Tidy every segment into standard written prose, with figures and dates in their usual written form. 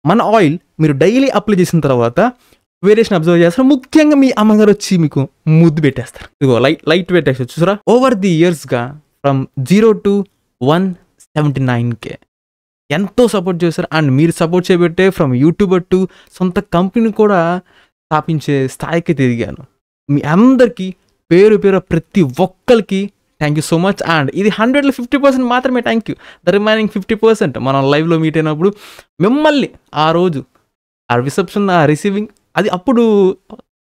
మన ఆయిల్ మీరు daily apply చేసిన తర్వాత వేరియేషన్ అబ్జర్వ్ చేస్తారు. ముఖ్యంగా మీ అమ్మగారు వచ్చి మీకు ముద్దు పెట్టేస్తారు. ఇదిగో లైట్ పెట్టేసి చూసారా. ఓవర్ ది ఇయర్స్గా ఫ్రమ్ 0 to 179K ఎంతో సపోర్ట్ చేశారు. అండ్ మీరు సపోర్ట్ చేయబట్టే ఫ్రమ్ యూట్యూబర్ టు సొంత కంపెనీ కూడా స్థాపించే స్థాయికి ఎదిగాను. మీ అందరికీ పేరు ప్రతి ఒక్కరికి thank you so much. And ఇది 100లో 50% మాత్రమే థ్యాంక్ యూ. ద రిమైనింగ్ 50% మనం లైవ్లో మీట్ అయినప్పుడు మిమ్మల్ని ఆ రోజు ఆ రిసెప్షన్ ఆ రిసీవింగ్ అది అప్పుడు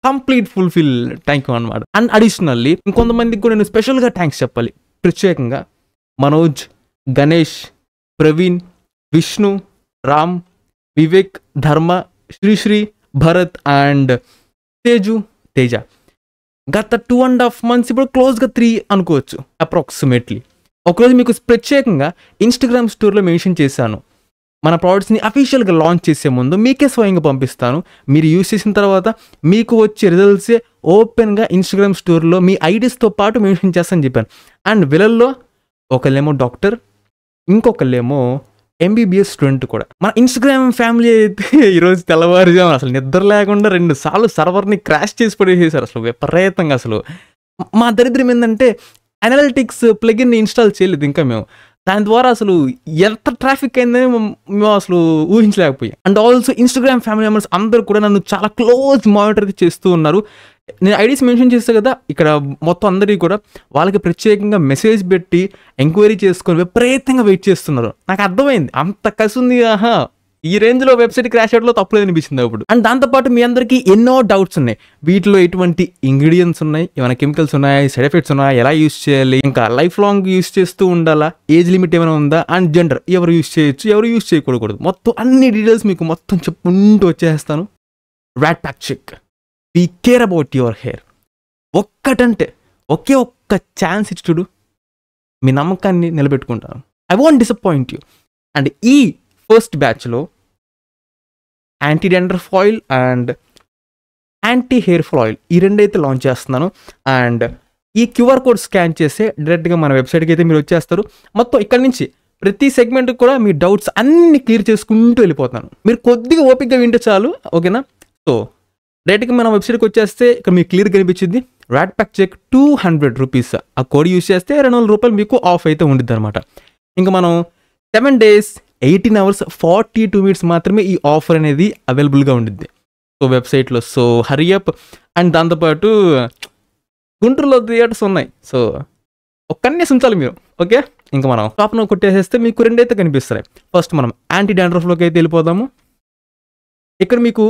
కంప్లీట్ ఫుల్ఫిల్ థ్యాంక్ యూ అనమాట. అండ్ అడిషనల్లీ ఇంకొంతమందికి కూడా నేను స్పెషల్గా థ్యాంక్స్ చెప్పాలి. ప్రత్యేకంగా మనోజ్, గణేష్, ప్రవీణ్, విష్ణు, రామ్, వివేక్, ధర్మ, శ్రీశ్రీ, భరత్ అండ్ తేజ గత 2.5 months ఇప్పుడు క్లోజ్గా 3 అనుకోవచ్చు అప్రాక్సిమేట్లీ. ఒకరోజు మీకు ప్రత్యేకంగా ఇన్స్టాగ్రామ్ స్టోర్లో మెన్షన్ చేశాను. మన ప్రోడక్ట్స్ని అఫీషియల్గా లాంచ్ చేసే ముందు మీకే స్వయంగా పంపిస్తాను. మీరు యూస్ చేసిన తర్వాత మీకు వచ్చే రిజల్ట్సే ఓపెన్గా ఇన్స్టాగ్రామ్ స్టోర్లో మీ ఐడీస్తో పాటు మెన్షన్ చేస్తానని చెప్పాను. అండ్ వీళ్ళల్లో ఒకళ్ళేమో డాక్టర్, ఇంకొకళ్ళేమో MBBS స్టూడెంట్ కూడా. మన ఇన్స్టాగ్రామ్ ఫ్యామిలీ అయితే ఈరోజు తెల్లవారుజాము అసలు నిద్ర లేకుండా 2 సార్లు సర్వర్ని క్రాష్ చేసి పడేసేసారు. అసలు విపరీతంగా అసలు మా దరిద్రం ఏంటంటే అనలిటిక్స్ ప్లగిన్ని ఇన్స్టాల్ చేయలేదు ఇంకా మేము. దాని ద్వారా అసలు ఎంత ట్రాఫిక్ అయిందని మేము అసలు ఊహించలేకపోయాం. And also Instagram family members అందరూ కూడా నన్ను చాలా క్లోజ్ మానిటర్ చేస్తూ ఉన్నారు. నేను ఐడీస్ మెన్షన్ చేస్తే కదా ఇక్కడ మొత్తం అందరికీ కూడా వాళ్ళకి ప్రత్యేకంగా మెసేజ్ పెట్టి ఎంక్వైరీ చేసుకొని విపరీతంగా వెయిట్ చేస్తున్నారు. నాకు అర్థమైంది అంత కసి ఉంది. ఈ రేంజ్లో వెబ్సైట్ క్రాష్ అవడంలో తప్పులేదు అనిపించింది అప్పుడు. అండ్ దాంతోపాటు మీ అందరికీ ఎన్నో డౌట్స్ ఉన్నాయి. వీటిలో ఎటువంటి ఇంగ్రీడియంట్స్ ఉన్నాయి, ఏమైనా కెమికల్స్ ఉన్నాయి, సైడ్ ఎఫెక్ట్స్ ఉన్నాయి, ఎలా యూస్ చేయాలి, ఇంకా లైఫ్ లాంగ్ యూస్ చేస్తూ ఉండాలా, ఏజ్ లిమిట్ ఏమైనా ఉందా, అండ్ జెండర్ ఎవరు యూస్ చేయొచ్చు, ఎవరు యూస్ చేయకూడదు, మొత్తం అన్ని డీటెయిల్స్ మీకు మొత్తం చెప్పుకుంటూ వచ్చేస్తాను. Rat pack check, we care about your hair. ఒక్కటంటే ఒకే ఒక్క ఛాన్స్ ఇచ్చి చూడు, మీ నమ్మకాన్ని నిలబెట్టుకుంటాను. I won't disappoint you. And ఈ ఫస్ట్ బ్యాచ్లో anti dandruff oil and anti hair fall oil ఈ రెండైతే లాంచ్ చేస్తున్నాను. అండ్ ఈ క్యూఆర్ కోడ్ స్కాన్ చేస్తే డైరెక్ట్గా మన వెబ్సైట్కి అయితే మీరు వచ్చేస్తారు. మొత్తం ఇక్కడ నుంచి ప్రతి సెగ్మెంట్కి కూడా మీ డౌట్స్ అన్ని క్లియర్ చేసుకుంటూ వెళ్ళిపోతాను. మీరు కొద్దిగా ఓపికగా వింటే చాలు, ఓకేనా? సో డైరెక్ట్గా మన వెబ్సైట్కి వచ్చేస్తే ఇక్కడ మీకు క్లియర్ కనిపించింది. Rat pack check 200 rupees. ఆ కోడ్ యూస్ చేస్తే 200 రూపాయలు మీకు ఆఫ్ అయితే ఉండిద్ది అనమాట. ఇంకా మనం 7 days 18 hours 42 minutes మాత్రమే ఈ ఆఫర్ అనేది అవైలబుల్గా ఉండిద్ది సో వెబ్సైట్లో. So hurry up. అండ్ దాంతోపాటు గుంటూరులో థియేటర్స్ ఉన్నాయి, సో ఒక్కనే ఉంచాలి మీరు, ఓకే? ఇంకా మనం టాప్ను కొట్టేసేస్తే మీకు రెండైతే కనిపిస్తాయి. ఫస్ట్ మనం యాంటీ డాండ్రఫ్లోకి అయితే వెళ్ళిపోదాము. ఇక్కడ మీకు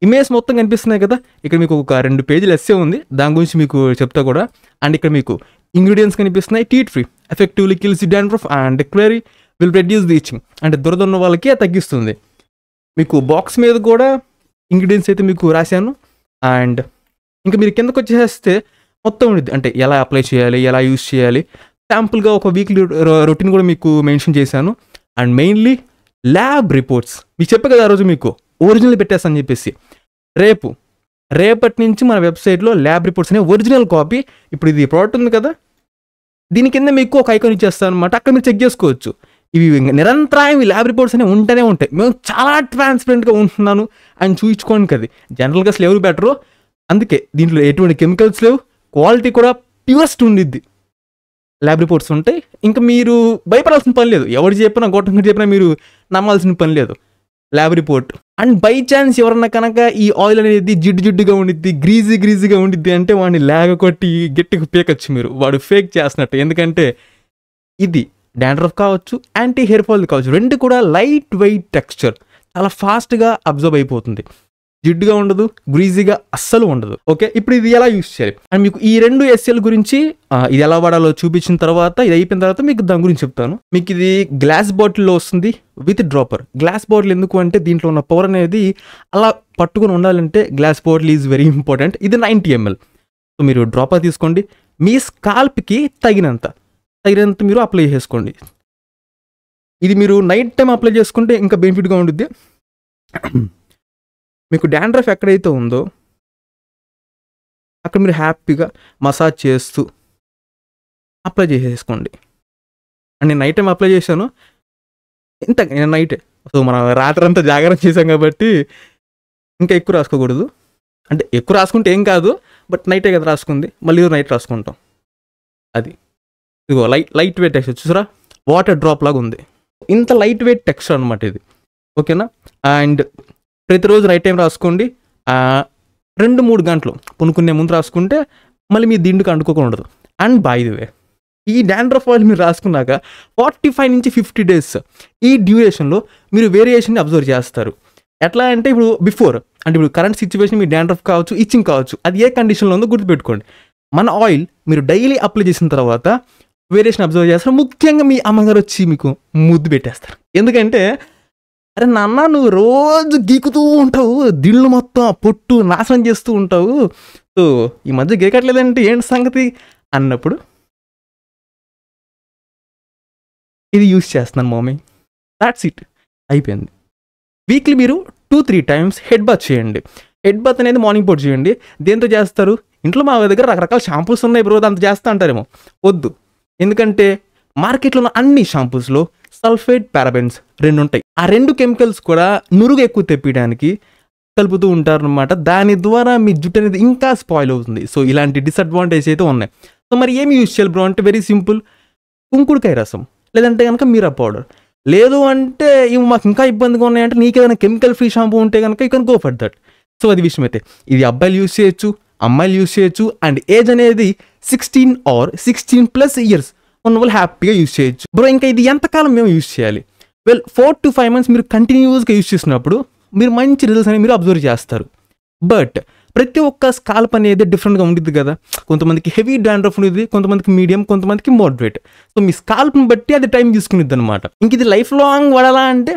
ఇమేజ్ మొత్తం కనిపిస్తున్నాయి కదా, ఇక్కడ మీకు ఒక 2 పేజీలు ఎస్సే ఉంది, దాని గురించి మీకు చెప్తా కూడా. అండ్ ఇక్కడ మీకు ఇంగ్రీడియంట్స్ కనిపిస్తున్నాయి. Teat free, effectively kills the dandruff and query will reduce the itching. అంటే దురద ఉన్న వాళ్ళకి తగ్గిస్తుంది. మీకు బాక్స్ మీద కూడా ఇంగ్రీడియంట్స్ అయితే మీకు రాశాను. అండ్ ఇంకా మీరు కిందకు వచ్చేస్తే మొత్తం ఉండిద్ది, అంటే ఎలా అప్లై చేయాలి, ఎలా యూస్ చేయాలి, శాంపుల్గా ఒక వీక్లీ రొటీన్ కూడా మీకు మెన్షన్ చేశాను. అండ్ మెయిన్లీ ల్యాబ్ రిపోర్ట్స్ మీకు చెప్పే కదా ఆ రోజు మీకు ఒరిజినల్ పెట్టేస్తాను చెప్పేసి. రేపటి నుంచి మన వెబ్సైట్లో ల్యాబ్ రిపోర్ట్స్ అనే ఒరిజినల్ కాపీ, ఇప్పుడు ఇది ప్రోడక్ట్ ఉంది కదా దీని కింద మీకు ఒక ఐకాన్ ఇచ్చేస్తాను అనమాట. అక్కడ మీరు చెక్ చేసుకోవచ్చు. ఇవి నిరంతరాయం ఈ ల్యాబ్ రిపోర్ట్స్ అనేవి ఉంటూనే ఉంటాయి. మేము చాలా ట్రాన్స్పరెంట్గా ఉంటున్నాను అని చూపించుకోండి కదా. జనరల్గా అసలు ఎవరు బెటరు, అందుకే దీంట్లో ఎటువంటి కెమికల్స్ లేవు, క్వాలిటీ కూడా ప్యూరెస్ట్ ఉండిద్ది. ల్యాబ్ రిపోర్ట్స్ ఉంటాయి. ఇంకా మీరు భయపడాల్సిన పని లేదు, ఎవరు చెప్పినా గొట్టంగా చెప్పినా మీరు నమ్మాల్సిన పని లేదు. Lab report. And by chance ఎవరన్నా కనుక ఈ ఆయిల్ అనేది జిడ్డుగా ఉండిద్ది, గ్రీజీగా ఉండిద్ది అంటే వాడిని లేగ కొట్టి గట్టిగా పీకచ్చు మీరు, వాడు ఫేక్ చేస్తున్నట్టు. ఎందుకంటే ఇది డాండ్రఫ్ కావచ్చు, యాంటీ హెయిర్ ఫాల్ కావచ్చు, రెండు కూడా లైట్ వెయిట్ టెక్స్చర్, చాలా ఫాస్ట్గా అబ్జర్వ్ అయిపోతుంది, జిడ్డుగా ఉండదు, గ్రీజీగా అస్సలు ఉండదు. ఓకే, ఇప్పుడు ఇది ఎలా యూస్ చేయాలి అండ్ మీకు ఈ 2 SL గురించి ఇది ఎలా వాడాలో చూపించిన తర్వాత, ఇది అయిపోయిన తర్వాత మీకు దాని గురించి చెప్తాను. మీకు ఇది గ్లాస్ బాటిల్లో వస్తుంది విత్ డ్రాపర్. గ్లాస్ బాటిల్ ఎందుకు అంటే దీంట్లో ఉన్న పవర్ అనేది అలా పట్టుకొని ఉండాలంటే glass bottle is very important. ఇది 90 ml. సో మీరు డ్రాపర్ తీసుకోండి, మీ స్కాల్ప్కి తగినంత మీరు అప్లై చేసుకోండి. ఇది మీరు నైట్ టైం అప్లై చేసుకుంటే ఇంకా బెనిఫిట్గా ఉంటుంది. మీకు డాండ్రఫ్ ఎక్కడైతే ఉందో అక్కడ మీరు హ్యాపీగా మసాజ్ చేస్తూ అప్లై చేసేసుకోండి. అండ్ నేను నైట్ టైం అప్లై చేశాను, ఇంత నేను నైటే సో మనం రాత్రి అంతా జాగ్రత్త చేసాం కాబట్టి ఇంకా ఎక్కువ రాసుకోకూడదు. అంటే ఎక్కువ రాసుకుంటే ఏం కాదు, బట్ నైటే కదా రాసుకుంది, మళ్ళీ నైట్ రాసుకుంటాం. అది ఇదిగో లైట్ వెయిట్ టెక్స్చర్ చూసారా, వాటర్ డ్రాప్ లాగా ఉంది. ఇంత లైట్ వెయిట్ టెక్స్చర్ అనమాట ఇది. ఓకేనా. అండ్ ప్రతిరోజు నైట్ టైం రాసుకోండి. 2-3 గంటలు పొనుకునే ముందు రాసుకుంటే మళ్ళీ మీ దిండుకు అంటుకోకుండా ఉండదు. అండ్ బై ది వే, ఈ డాండ్రఫ్ ఆయిల్ మీరు రాసుకున్నాక 45 నుంచి 50 డేస్ ఈ డ్యూరేషన్లో మీరు వేరియేషన్ని అబ్జర్వ్ చేస్తారు. ఎట్లా అంటే ఇప్పుడు బిఫోర్ అంటే ఇప్పుడు కరెంట్ సిచ్యువేషన్ మీ డాండ్రఫ్ కావచ్చు, ఇచ్చింగ్ కావచ్చు, అది ఏ కండిషన్లో ఉందో గుర్తుపెట్టుకోండి. మన ఆయిల్ మీరు డైలీ అప్లై చేసిన తర్వాత వేరియేషన్ అబ్జర్వ్ చేస్తారు. ముఖ్యంగా మీ అమ్మగారు వచ్చి మీకు ముద్దు పెట్టేస్తారు. ఎందుకంటే అరే నాన్న నువ్వు రోజు గీకుతూ ఉంటావు, దిళ్ళు మొత్తం పొట్టు నాశనం చేస్తూ ఉంటావు, సో ఈ మధ్య గీకట్లేదంటే ఏంటి సంగతి అన్నప్పుడు ఇది యూస్ చేస్తున్నాను మమ్మీ, దాట్స్ ఇట్, అయిపోయింది. వీక్లీ మీరు 2-3 టైమ్స్ హెడ్ బాత్ చేయండి. హెడ్ బాత్ అనేది మార్నింగ్ పూట చేయండి. దేంతో చేస్తారు? ఇంట్లో మా దగ్గర రకరకాల షాంపూస్ ఉన్నాయి బ్రో, అంత చేస్తా అంటారేమో. వద్దు, ఎందుకంటే మార్కెట్లో ఉన్న అన్ని షాంపూస్లో సల్ఫేట్, పారాబెన్స్ 2 ఉంటాయి. ఆ 2 కెమికల్స్ కూడా నురుగు ఎక్కువ తెప్పించడానికి కలుపుతూ ఉంటారనమాట. దాని ద్వారా మీ జుట్టు అనేది ఇంకా స్పాయిల్ అవుతుంది. సో ఇలాంటి డిసడ్వాంటేజ్ అయితే ఉన్నాయి. సో మరి ఏమి యూజ్ చేయాలి బ్రో అంటే వెరీ సింపుల్, కుంకుడుకాయ రసం, లేదంటే కనుక మీరా పౌడర్. లేదు అంటే ఇవి మాకు ఇంకా ఇబ్బందిగా ఉన్నాయంటే నీకేదైనా కెమికల్ ఫ్రీ షాంపూ ఉంటే కనుక you can go for that. So అది విషయం అయితే ఇది అబ్బాయిలు యూజ్ చేయొచ్చు, అమ్మాయిలు యూజ్ చేయొచ్చు. అండ్ ఏజ్ అనేది 16 or 16+ ఇయర్స్ ఉన్న వాళ్ళు హ్యాపీగా యూజ్ చేయొచ్చు. బ్రో ఇంకా ఇది ఎంతకాలం మేము యూజ్ చేయాలి? 4 to 5 months మీరు కంటిన్యూస్గా యూజ్ చేసినప్పుడు మీరు మంచి రిజల్ట్స్ అనేవి మీరు అబ్జర్వ్ చేస్తారు. బట్ ప్రతి ఒక్క స్కాల్ప్ అనేది డిఫరెంట్గా ఉంటుంది కదా. కొంతమందికి హెవీ డాండ్రఫ్ ఉంటుంది, కొంతమందికి మీడియం, కొంతమందికి మోడరేట్. సో మీ స్కాల్ప్ని బట్టి అది టైం తీసుకునిద్ది అనమాట. ఇంక ఇది లైఫ్ లాంగ్ వాడాలా అంటే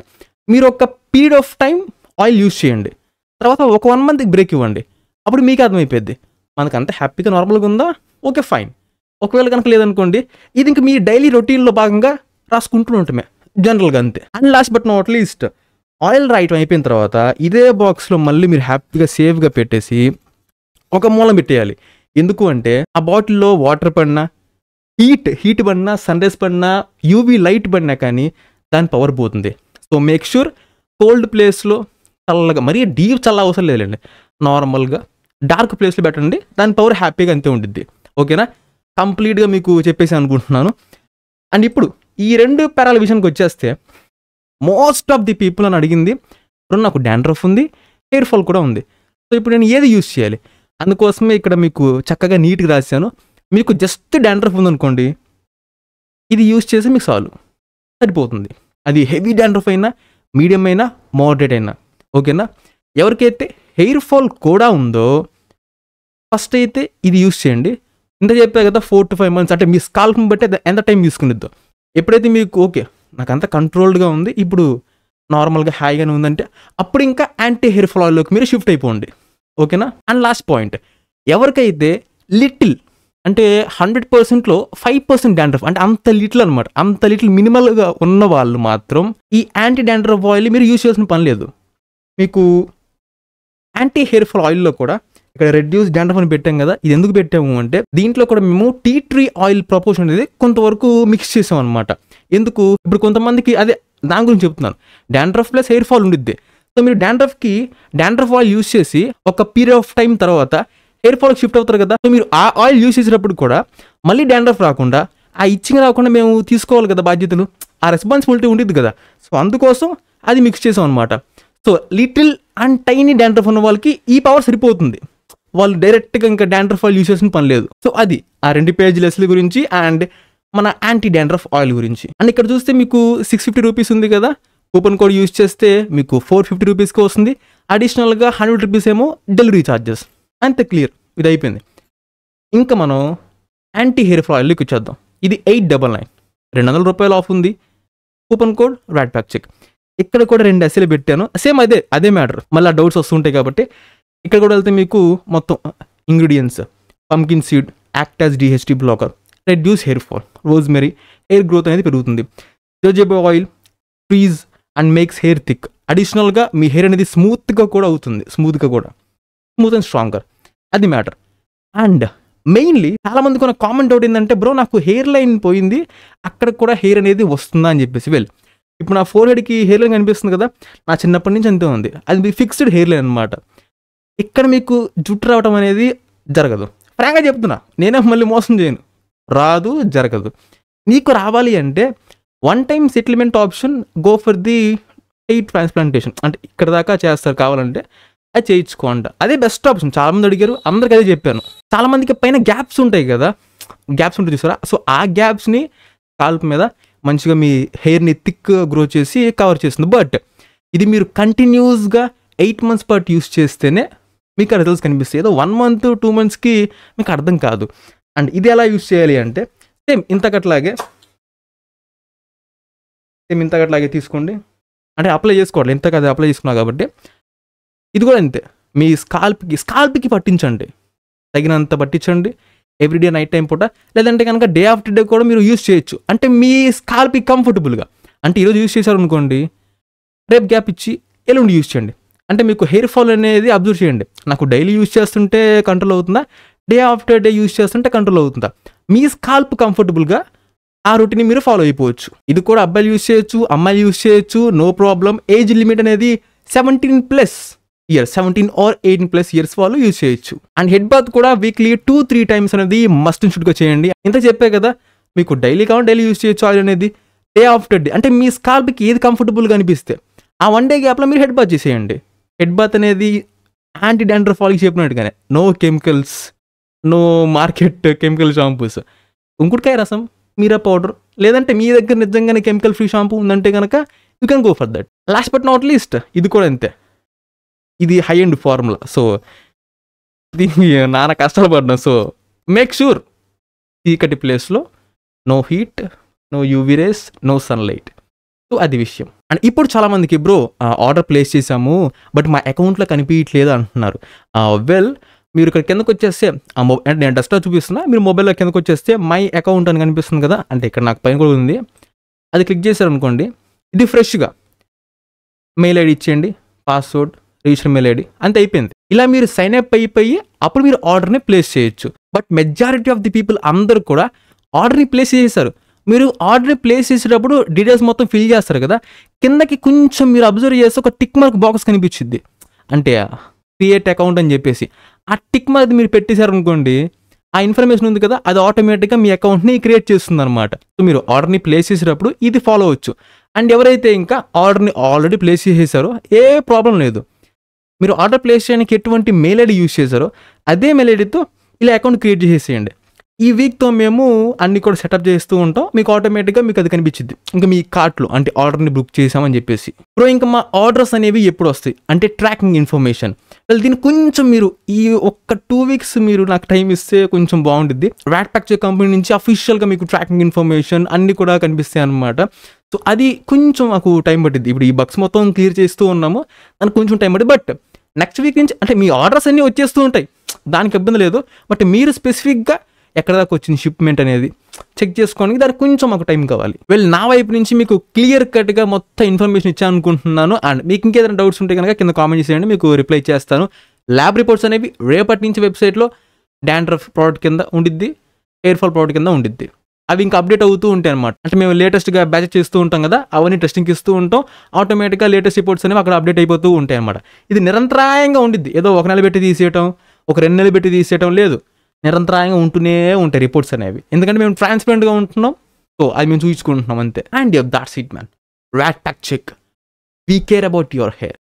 మీరు ఒక period of time oil use చేయండి, తర్వాత ఒక 1 month బ్రేక్ ఇవ్వండి. అప్పుడు మీకు అర్థమైపోద్ది మనకు అంత హ్యాపీగా నార్మల్గా ఉందా, ఓకే ఫైన్. ఒకవేళ కనుక లేదనుకోండి, ఇది ఇంక మీ డైలీ రొటీన్లో భాగంగా రాసుకుంటూ ఉంటామే జనరల్గా అంతే. And last but not least, oil రాయటం అయిపోయిన తర్వాత ఇదే బాక్స్లో మళ్ళీ మీరు హ్యాపీగా సేఫ్గా పెట్టేసి ఒక మూలం పెట్టేయాలి. ఎందుకు అంటే ఆ బాటిల్లో వాటర్ పడినా, హీట్ పడినా, సన్ రైజ్ పడినా, యూవీ లైట్ పడినా కానీ దాని పవర్ పోతుంది. సో మేక్ షూర్ కోల్డ్ ప్లేస్లో చల్లగా, మరీ డీప్ చల్ల అవసరం లేదండి, నార్మల్గా డార్క్ ప్లేస్లో పెట్టండి, దాని పవర్ హ్యాపీగా అంతే ఉంటుంది. ఓకేనా, కంప్లీట్గా మీకు చెప్పేసి అనుకుంటున్నాను. అండ్ ఇప్పుడు ఈ 2 పేరాల విషయానికి వచ్చేస్తే మోస్ట్ ఆఫ్ ది పీపుల్ అని అడిగింది నాకు డాండ్రఫ్ ఉంది, హెయిర్ ఫాల్ కూడా ఉంది, సో ఇప్పుడు నేను ఏది యూజ్ చేయాలి? అందుకోసమే ఇక్కడ మీకు చక్కగా నీట్గా రాశాను. మీకు జస్ట్ డాండ్రఫ్ ఉందనుకోండి, ఇది యూజ్ చేసి మీకు సాల్వ్ సరిపోతుంది. అది హెవీ డాండ్రఫ్ అయినా, మీడియం అయినా, మోడరేట్ అయినా. ఓకేనా. ఎవరికైతే హెయిర్ ఫాల్ కూడా ఉందో ఫస్ట్ అయితే ఇది యూజ్ చేయండి. ఇంత చెప్పా కదా 4 to 5 months, అంటే మీ స్కాల్ప్ని బట్టి ఎంత టైం తీసుకునిద్దో. ఎప్పుడైతే మీకు ఓకే నాకు అంతా కంట్రోల్డ్గా ఉంది, ఇప్పుడు నార్మల్గా హాయిగానే ఉందంటే అప్పుడు ఇంకా యాంటీ హెయిర్ ఫాల్ ఆయిల్లోకి మీరు షిఫ్ట్ అయిపోండి. ఓకేనా. అండ్ లాస్ట్ పాయింట్, ఎవరికైతే లిటిల్ అంటే 100%లో 5% డాండ్రఫ్ అంటే అంత లిటిల్ అనమాట, అంత లిటిల్ మినిమల్గా ఉన్న వాళ్ళు మాత్రం ఈ యాంటీ డాండ్రఫ్ ఆయిల్ మీరు యూజ్ చేయాల్సిన పని లేదు. మీకు యాంటీ హెయిర్ ఫాల్ ఆయిల్లో కూడా ఇక్కడ రెడ్యూస్ డాండ్రఫ్ అని పెట్టాం కదా, ఇది ఎందుకు పెట్టాము అంటే దీంట్లో కూడా మేము టీ ట్రీ ఆయిల్ ప్రపోర్షన్ అనేది కొంతవరకు మిక్స్ చేసాం అనమాట. ఎందుకు, ఇప్పుడు కొంతమందికి అదే దాని గురించి చెప్తున్నాను, డాండ్రఫ్ ప్లస్ హెయిర్ ఫాల్ ఉండిద్ది. సో మీరు డాండ్రఫ్ ఆయిల్ యూజ్ చేసి ఒక పీరియడ్ ఆఫ్ టైం తర్వాత హెయిర్ ఫాల్కి షిఫ్ట్ అవుతారు కదా. సో మీరు ఆ ఆయిల్ యూజ్ చేసేటప్పుడు కూడా మళ్ళీ డాండ్రఫ్ రాకుండా, ఆ ఇచ్చింగ్ రాకుండా మేము తీసుకోవాలి కదా బాధ్యతలు, ఆ రెస్పాన్సిబిలిటీ ఉంటుంది కదా. సో అందుకోసం అది మిక్స్ చేసాం అనమాట. So little and tiny dandruff ఉన్న వాళ్ళకి ఈ పవర్ సరిపోతుంది, వాళ్ళు డైరెక్ట్గా ఇంకా డాండ్రఫ్ ఆయిల్ యూజ్ చేసిన పని లేదు. సో అది ఆ 2 పేజీల గురించి అండ్ మన యాంటీ డాండ్రఫ్ ఆయిల్ గురించి. అండ్ ఇక్కడ చూస్తే మీకు 650 రూపీస్ ఉంది కదా, కూపన్ కోడ్ యూజ్ చేస్తే మీకు 450 రూపీస్కి వస్తుంది. అడిషనల్గా 100 రూపీస్ ఏమో డెలివరీ ఛార్జెస్. అంతే, క్లియర్, ఇది అయిపోయింది. ఇంకా మనం యాంటీ హెయిర్ ఫాల్ ఆయిల్కి వచ్చేద్దాం. ఇది 899, 200 రూపాయలు ఆఫ్ ఉంది, coupon code rat pack check. ఇక్కడ కూడా 2 ఎస్ఎలు పెట్టాను, సేమ్ అదే మ్యాటర్. మళ్ళీ డౌట్స్ వస్తుంటాయి కాబట్టి ఇక్కడ కూడా వెళ్తే మీకు మొత్తం ingredients, pumpkin seed act as DHT blocker, reduce hair fall, rosemary hair growth అనేది పెరుగుతుంది, jojoba oil freeze and makes hair thick. అడిషనల్గా మీ హెయిర్ అనేది స్మూత్గా కూడా అవుతుంది, స్మూత్ అండ్ స్ట్రాంగర్, అది మ్యాటర్. అండ్ మెయిన్లీ చాలామందికి ఉన్న కామెంట్ అవుట్ ఏంటంటే బ్రో నాకు హెయిర్ లైన్ పోయింది, అక్కడ కూడా హెయిర్ అనేది వస్తుందా అని చెప్పేసి. ఇప్పుడు నా ఫోర్ హెడ్కి హెయిర్ లైన్ కనిపిస్తుంది కదా, నా చిన్నప్పటి నుంచి అంతే ఉంది. అది ఫిక్స్డ్ హెయిర్ లైన్ అనమాట. ఇక్కడ మీకు జుట్టు రావడం అనేది జరగదు. ఫ్రాంక్గా చెప్తున్నా, నేనే మళ్ళీ మోసం చేయను, రాదు, జరగదు. నీకు రావాలి అంటే one time settlement option, go for the hair transplantation. అంటే ఇక్కడ దాకా చేస్తారు, కావాలంటే అది చేయించుకోండి, అదే బెస్ట్ ఆప్షన్. చాలామంది అడిగారు, అందరికీ అదే చెప్పాను. చాలామందికి పైన గ్యాప్స్ ఉంటాయి కదా, గ్యాప్స్ ఉంటుంది చూసారా, సో ఆ గ్యాప్స్ని కాల్ప్ మీద మంచిగా మీ హెయిర్ని థిక్ గ్రో చేసి కవర్ చేస్తుంది. బట్ ఇది మీరు కంటిన్యూస్గా 8 months పాటు యూస్ చేస్తేనే మీకు ఆ రిజల్ట్స్ కనిపిస్తాయి. ఏదో 1 month 2 monthsకి మీకు అర్థం కాదు. అండ్ ఇది ఎలా యూస్ చేయాలి అంటే సేమ్ ఇంతకట్లాగే తీసుకోండి. అంటే అప్లై చేసుకోవాలి, ఇంతకు అది అప్లై చేసుకున్నా కాబట్టి ఇది కూడా అంతే. మీ స్కాల్ప్కి పట్టించండి, తగినంత పట్టించండి ఎవ్రీడే నైట్ టైం పూట. లేదంటే కనుక డే ఆఫ్టర్ డే కూడా మీరు యూస్ చేయొచ్చు. అంటే మీ స్కాల్ప్కి కంఫర్టబుల్గా, అంటే ఈరోజు యూస్ చేశారు అనుకోండి, రేపు గ్యాప్ ఇచ్చి ఎల్లుండి యూస్ చేయండి. అంటే మీకు హెయిర్ ఫాల్ అనేది అబ్జర్వ్ చేయండి. నాకు డైలీ యూస్ చేస్తుంటే కంట్రోల్ అవుతుందా, డే ఆఫ్టర్ డే యూస్ చేస్తుంటే కంట్రోల్ అవుతుందా, మీ స్కాల్ప్ కంఫర్టబుల్గా ఆ రొటీని మీరు ఫాలో అయిపోవచ్చు. ఇది కూడా అబ్బాయిలు యూస్ చేయొచ్చు, అమ్మాయిలు యూస్ చేయొచ్చు, నో ప్రాబ్లం. ఏజ్ లిమిట్ అనేది 17+ years, 17 or 18+ years వాళ్ళు యూజ్ చేయొచ్చు. అండ్ హెడ్ బాత్ కూడా వీక్లీ 2-3 times అనేది మస్ట్ అండ్ షుడ్గా చేయండి. ఇంత చెప్పే కదా, మీకు డైలీ కావాలి డైలీ యూజ్ చేయొచ్చు ఆయిల్ అనేది. డే ఆఫ్టర్ డే అంటే మీ స్కాల్ప్కి ఏది కంఫర్టబుల్గా అనిపిస్తే ఆ 1 day గ్యాప్లో మీరు హెడ్ బాత్ చేసేయండి. హెడ్ బాత్ అనేది యాంటీ డాండ్రఫ్ ఫాల్కి చెప్పినట్టుగానే no chemicals, no market chemical shampoos, కుంకుడుకాయ రసం, మీరా పౌడర్, లేదంటే మీ దగ్గర నిజంగానే కెమికల్ ఫ్రీ షాంపూ ఉందంటే కనుక you can go for that. Last but not least ఇది కూడా అంతే, ఇది హై ఎండ్ ఫార్ములా. సో దీన్ని నాన్న కష్టాలు పడ్డా. సో మేక్ షూర్ చీకటి ప్లేస్లో no heat, no UV rays, no sunlight. So అది విషయం. అండ్ ఇప్పుడు చాలామందికి బ్రో ఆర్డర్ ప్లేస్ చేసాము బట్ మా అకౌంట్లో కనిపించట్లేదు అంటున్నారు. వెల్, మీరు ఇక్కడ కిందకు వచ్చేస్తే అంటే నేను డెస్క్టాప్ చూపిస్తున్నా, మీరు మొబైల్లో కిందకు వచ్చేస్తే మై అకౌంట్ అని కనిపిస్తుంది కదా, అంటే ఇక్కడ నాకు పైన కూడా ఉంది, అది క్లిక్ చేశారనుకోండి, ఇది ఫ్రెష్గా మెయిల్ ఐడి ఇచ్చేయండి, పాస్వర్డ్, రిజిస్టర్ మెయిల్ ఐడి, అంతే అయిపోయింది. ఇలా మీరు సైన్ అప్ అయిపోయి అప్పుడు మీరు ఆర్డర్ని ప్లేస్ చేయొచ్చు. But majority of the people అందరూ కూడా ఆర్డర్ని ప్లేస్ చేసేసారు. మీరు ఆర్డర్ని ప్లేస్ చేసేటప్పుడు డీటెయిల్స్ మొత్తం ఫిల్ చేస్తారు కదా, కిందకి కొంచెం మీరు అబ్జర్వ్ చేస్తే ఒక టిక్ మార్క్ బాక్స్ కనిపించింది, అంటే క్రియేట్ అకౌంట్ అని చెప్పేసి. ఆ టిక్ మార్క్ మీరు పెట్టేశారనుకోండి, ఆ ఇన్ఫర్మేషన్ ఉంది కదా, అది ఆటోమేటిక్గా మీ అకౌంట్ని క్రియేట్ చేస్తుంది అనమాట. సో మీరు ఆర్డర్ని ప్లేస్ చేసేటప్పుడు ఇది ఫాలో అవ్వచ్చు. అండ్ ఎవరైతే ఇంకా ఆర్డర్ని ఆల్రెడీ ప్లేస్ చేసేసారో ఏ ప్రాబ్లం లేదు. మీరు ఆర్డర్ ప్లేస్ చేయడానికి ఎటువంటి మెయిల్ ఐడి యూజ్ చేశారో అదే మెయిల్ ఐడితో ఇలా అకౌంట్ క్రియేట్ చేసేసేయండి. ఈ వీక్తో మేము అన్ని కూడా సెటప్ చేస్తూ ఉంటాం, మీకు ఆటోమేటిక్గా మీకు అది కనిపించింది ఇంకా మీ కార్ట్లో, అంటే ఆర్డర్ని బుక్ చేసామని చెప్పేసి. ఇప్పుడు ఇంకా మా ఆర్డర్స్ అనేవి ఎప్పుడు వస్తాయి అంటే ట్రాకింగ్ ఇన్ఫర్మేషన్. దీన్ని కొంచెం మీరు ఈ ఒక్క 2 weeks మీరు నాకు టైం ఇస్తే కొంచెం బాగుంటుంది. ర్యాట్ ప్యాక్చర్ కంపెనీ నుంచి అఫీషియల్గా మీకు ట్రాకింగ్ ఇన్ఫర్మేషన్ అన్నీ కూడా కనిపిస్తాయి అనమాట. సో అది కొంచెం మాకు టైం పట్టింది. ఇప్పుడు ఈ బగ్స్ మొత్తం క్లియర్ చేస్తూ ఉన్నాము, దానికి కొంచెం టైం పట్టింది. బట్ నెక్స్ట్ వీక్ నుంచి అంటే మీ ఆర్డర్స్ అన్నీ వచ్చేస్తూ ఉంటాయి, దానికి ఇబ్బంది లేదు. బట్ మీరు స్పెసిఫిక్గా ఎక్కడ దాకా వచ్చింది షిప్మెంట్ అనేది చెక్ చేసుకోవడానికి దానికి కొంచెం మాకు టైం కావాలి. వెల్, నా వైపు నుంచి మీకు క్లియర్ కట్గా మొత్తం ఇన్ఫర్మేషన్ ఇచ్చాను అనుకుంటున్నాను. అండ్ మీకు ఇంకేదైనా డౌట్స్ ఉంటే కనుక కింద కామెంట్ చేయండి, మీకు రిప్లై చేస్తాను. ల్యాబ్ రిపోర్ట్స్ అనేవి రేపటి నుంచి వెబ్సైట్లో డాండ్రఫ్ ప్రోడక్ట్ కింద ఉండిద్ది, హెయిర్ ఫాల్ ప్రోడక్ట్ కింద ఉండిద్ది. అవి ఇంకా అప్డేట్ అవుతూ ఉంటాయి అనమాట. అంటే మేము లేటెస్ట్గా బ్యాచ్ చేస్తూ ఉంటాం కదా, అవన్నీ టెస్టింగ్కి ఇస్తూ ఉంటాం, ఆటోమేటిక్గా లేటెస్ట్ రిపోర్ట్స్ అనేవి అక్కడ అప్డేట్ అయిపోతూ ఉంటాయి అనమాట. ఇది నిరంతరాయంగా ఉండిద్ది, ఏదో 1 నెల పెట్టి తీసేయటం, ఒక 2 నెలలు పెట్టి తీసేయటం లేదు, నిరంతరాయంగా ఉంటూనే ఉంటాయి రిపోర్ట్స్ అనేవి. ఎందుకంటే మేము ట్రాన్స్పరెంట్గా ఉంటున్నాం, సో అది మేము చూపించుకుంటున్నాం అంతే. And that's it man. Rat pack check, we care about your hair.